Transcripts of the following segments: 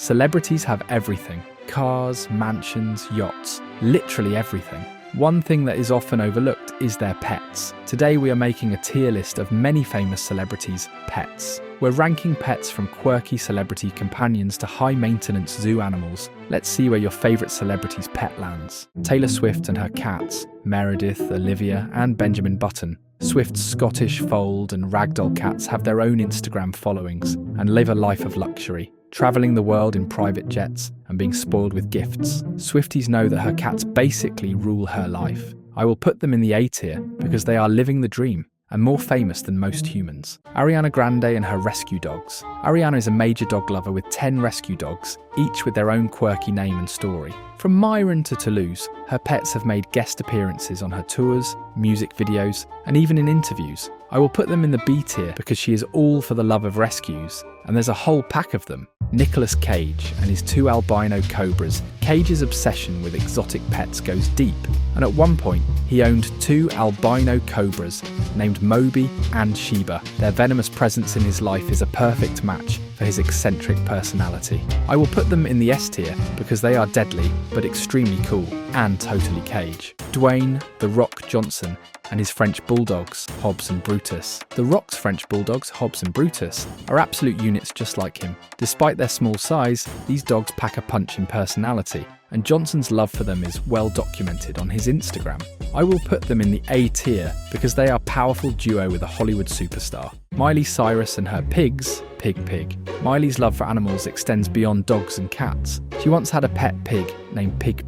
Celebrities have everything: cars, mansions, yachts, literally everything. One thing that is often overlooked is their pets. Today we are making a tier list of many famous celebrities' pets. We're ranking pets from quirky celebrity companions to high-maintenance zoo animals. Let's see where your favourite celebrity's pet lands. Taylor Swift and her cats, Meredith, Olivia and Benjamin Button. Swift's Scottish fold and ragdoll cats have their own Instagram followings and live a life of luxury, travelling the world in private jets and being spoiled with gifts. Swifties know that her cats basically rule her life. I will put them in the A tier because they are living the dream and more famous than most humans. Ariana Grande and her rescue dogs. Ariana is a major dog lover with 10 rescue dogs, each with their own quirky name and story. From Myron to Toulouse, her pets have made guest appearances on her tours, music videos, and even in interviews. I will put them in the B tier because she is all for the love of rescues, and there's a whole pack of them. Nicolas Cage and his 2 albino cobras. Cage's obsession with exotic pets goes deep, and at one point he owned 2 albino cobras named Moby and Sheba. Their venomous presence in his life is a perfect match for his eccentric personality. I will put them in the S tier because they are deadly but extremely cool and totally Cage. Dwayne "The Rock" Johnson and his French bulldogs, Hobbs and Brutus. The Rock's French bulldogs, Hobbs and Brutus, are absolute units just like him. Despite their small size, these dogs pack a punch in personality, and Johnson's love for them is well documented on his Instagram. I will put them in the A tier because they are a powerful duo with a Hollywood superstar. Miley Cyrus and her pigs, Pig. Miley's love for animals extends beyond dogs and cats. She once had a pet pig named Pig,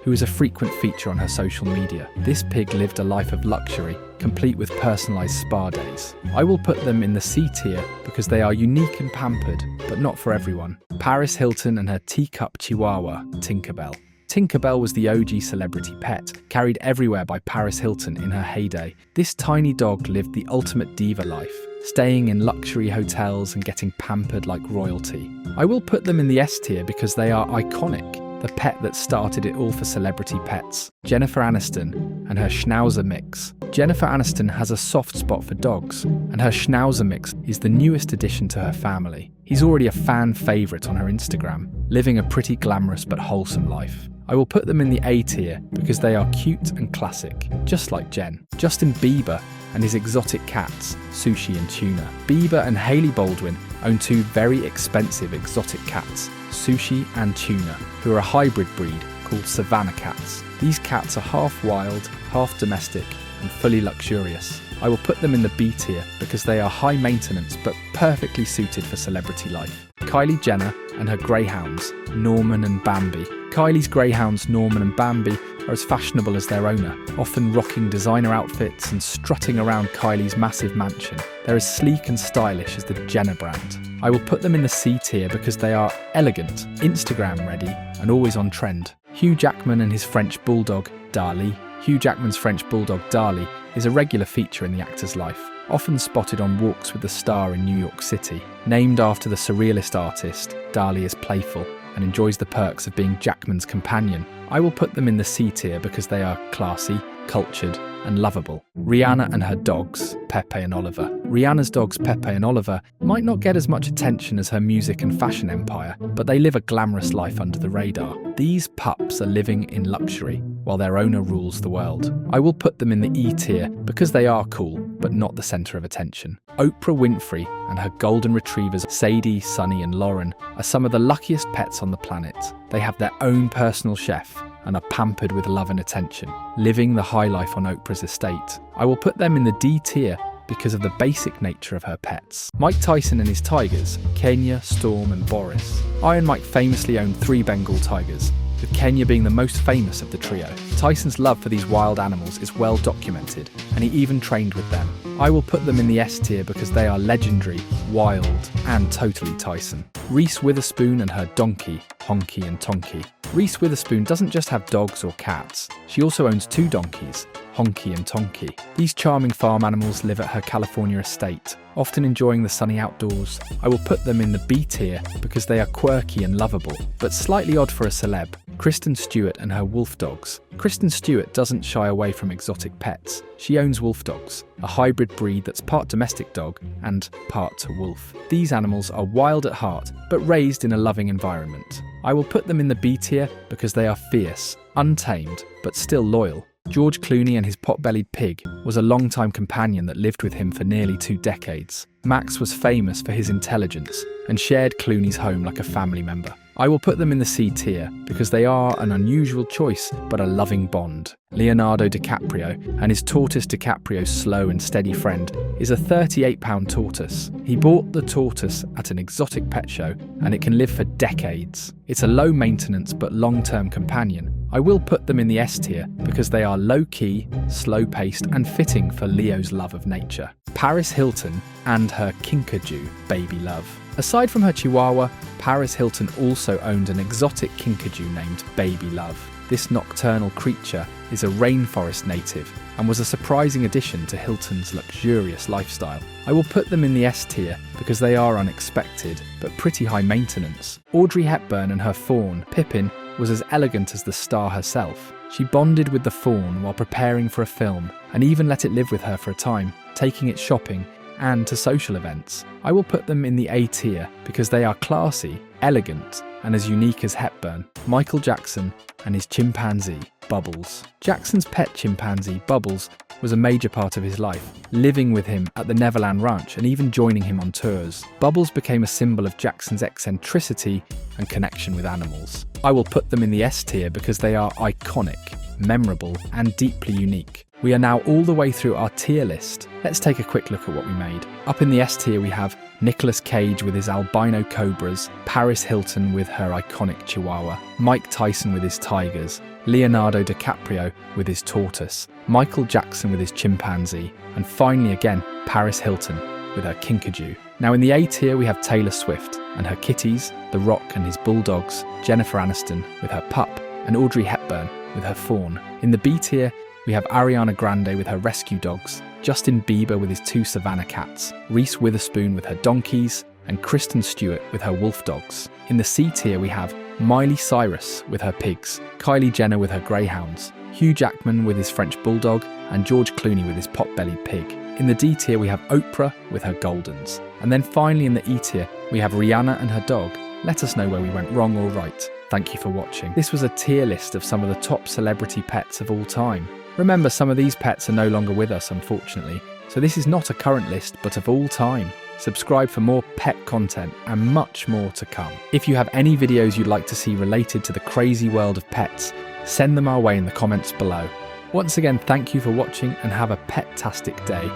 who is a frequent feature on her social media. This pig lived a life of luxury, complete with personalised spa days. I will put them in the C tier because they are unique and pampered, but not for everyone. Paris Hilton and her teacup chihuahua, Tinkerbell. Tinkerbell was the OG celebrity pet, carried everywhere by Paris Hilton in her heyday. This tiny dog lived the ultimate diva life, staying in luxury hotels and getting pampered like royalty. I will put them in the S tier because they are iconic. The pet that started it all for celebrity pets. Jennifer Aniston and her Schnauzer mix. Jennifer Aniston has a soft spot for dogs, and her Schnauzer mix is the newest addition to her family. He's already a fan favourite on her Instagram, living a pretty glamorous but wholesome life. I will put them in the A tier because they are cute and classic, just like Jen. Justin Bieber and his exotic cats, Sushi and Tuna. Bieber and Hailey Baldwin own 2 very expensive exotic cats, Sushi and Tuna, who are a hybrid breed called Savannah cats. These cats are half wild, half domestic, and fully luxurious. I will put them in the B tier because they are high maintenance but perfectly suited for celebrity life. Kylie Jenner and her greyhounds, Norman and Bambi. Kylie's greyhounds, Norman and Bambi, are as fashionable as their owner, often rocking designer outfits and strutting around Kylie's massive mansion. They're as sleek and stylish as the Jenner brand. I will put them in the C tier because they are elegant, Instagram ready, and always on trend. Hugh Jackman and his French bulldog, Dali. Hugh Jackman's French bulldog, Dali, is a regular feature in the actor's life, often spotted on walks with the star in New York City. Named after the surrealist artist, Dali is playful and enjoys the perks of being Jackman's companion. I will put them in the C tier because they are classy, cultured, and lovable. Rihanna and her dogs, Pepe and Oliver. Rihanna's dogs, Pepe and Oliver, might not get as much attention as her music and fashion empire, but they live a glamorous life under the radar. These pups are living in luxury, while their owner rules the world. I will put them in the E tier because they are cool, but not the centre of attention. Oprah Winfrey and her golden retrievers, Sadie, Sunny and Lauren, are some of the luckiest pets on the planet. They have their own personal chef and are pampered with love and attention, living the high life on Oprah's estate. I will put them in the D tier because of the basic nature of her pets. Mike Tyson and his tigers, Kenya, Storm and Boris. Iron Mike famously owned 3 Bengal tigers, with Kenya being the most famous of the trio. Tyson's love for these wild animals is well documented, and he even trained with them. I will put them in the S tier because they are legendary, wild, and totally Tyson. Reese Witherspoon and her donkey, Honky and Tonky. Reese Witherspoon doesn't just have dogs or cats, she also owns 2 donkeys, Honky and Tonky. These charming farm animals live at her California estate, often enjoying the sunny outdoors. I will put them in the B tier because they are quirky and lovable, but slightly odd for a celeb. Kristen Stewart and her wolf dogs. Kristen Stewart doesn't shy away from exotic pets. She owns wolf dogs, a hybrid breed that's part domestic dog and part wolf. These animals are wild at heart, but raised in a loving environment. I will put them in the B tier because they are fierce, untamed, but still loyal. George Clooney and his pot-bellied pig was a long-time companion that lived with him for nearly 2 decades. Max was famous for his intelligence and shared Clooney's home like a family member. I will put them in the C tier because they are an unusual choice but a loving bond. Leonardo DiCaprio and his tortoise DiCaprio's slow and steady friend is a £38 tortoise. He bought the tortoise at an exotic pet show and it can live for decades. It's a low maintenance but long-term companion. I will put them in the S tier because they are low-key, slow-paced and fitting for Leo's love of nature. Paris Hilton and her kinkajou, Baby Love. Aside from her chihuahua, Paris Hilton also owned an exotic kinkajou named Baby Love. This nocturnal creature is a rainforest native and was a surprising addition to Hilton's luxurious lifestyle. I will put them in the S tier because they are unexpected but pretty high maintenance. Audrey Hepburn and her fawn, Pippin, was as elegant as the star herself. She bonded with the fawn while preparing for a film and even let it live with her for a time, taking it shopping and to social events. I will put them in the A tier because they are classy, elegant, and as unique as Hepburn. Michael Jackson and his chimpanzee, Bubbles. Jackson's pet chimpanzee, Bubbles, was a major part of his life, living with him at the Neverland Ranch and even joining him on tours. Bubbles became a symbol of Jackson's eccentricity and connection with animals. I will put them in the S tier because they are iconic, memorable, and deeply unique. We are now all the way through our tier list. Let's take a quick look at what we made. Up in the S tier we have Nicolas Cage with his albino cobras, Paris Hilton with her iconic chihuahua, Mike Tyson with his tigers, Leonardo DiCaprio with his tortoise, Michael Jackson with his chimpanzee, and finally again Paris Hilton with her kinkajou. Now in the A tier we have Taylor Swift and her kitties, The Rock and his bulldogs, Jennifer Aniston with her pup, and Audrey Hepburn with her fawn. In the B tier we have Ariana Grande with her rescue dogs, Justin Bieber with his 2 Savannah cats, Reese Witherspoon with her donkeys, and Kristen Stewart with her wolf dogs. In the C tier we have Miley Cyrus with her pigs, Kylie Jenner with her greyhounds, Hugh Jackman with his French bulldog, and George Clooney with his pot-bellied pig. In the D tier we have Oprah with her Goldens. And then finally in the E tier we have Rihanna and her dog. Let us know where we went wrong or right. Thank you for watching. This was a tier list of some of the top celebrity pets of all time. Remember, some of these pets are no longer with us, unfortunately, so this is not a current list, but of all time. Subscribe for more pet content and much more to come. If you have any videos you'd like to see related to the crazy world of pets, send them our way in the comments below. Once again, thank you for watching and have a pet-tastic day.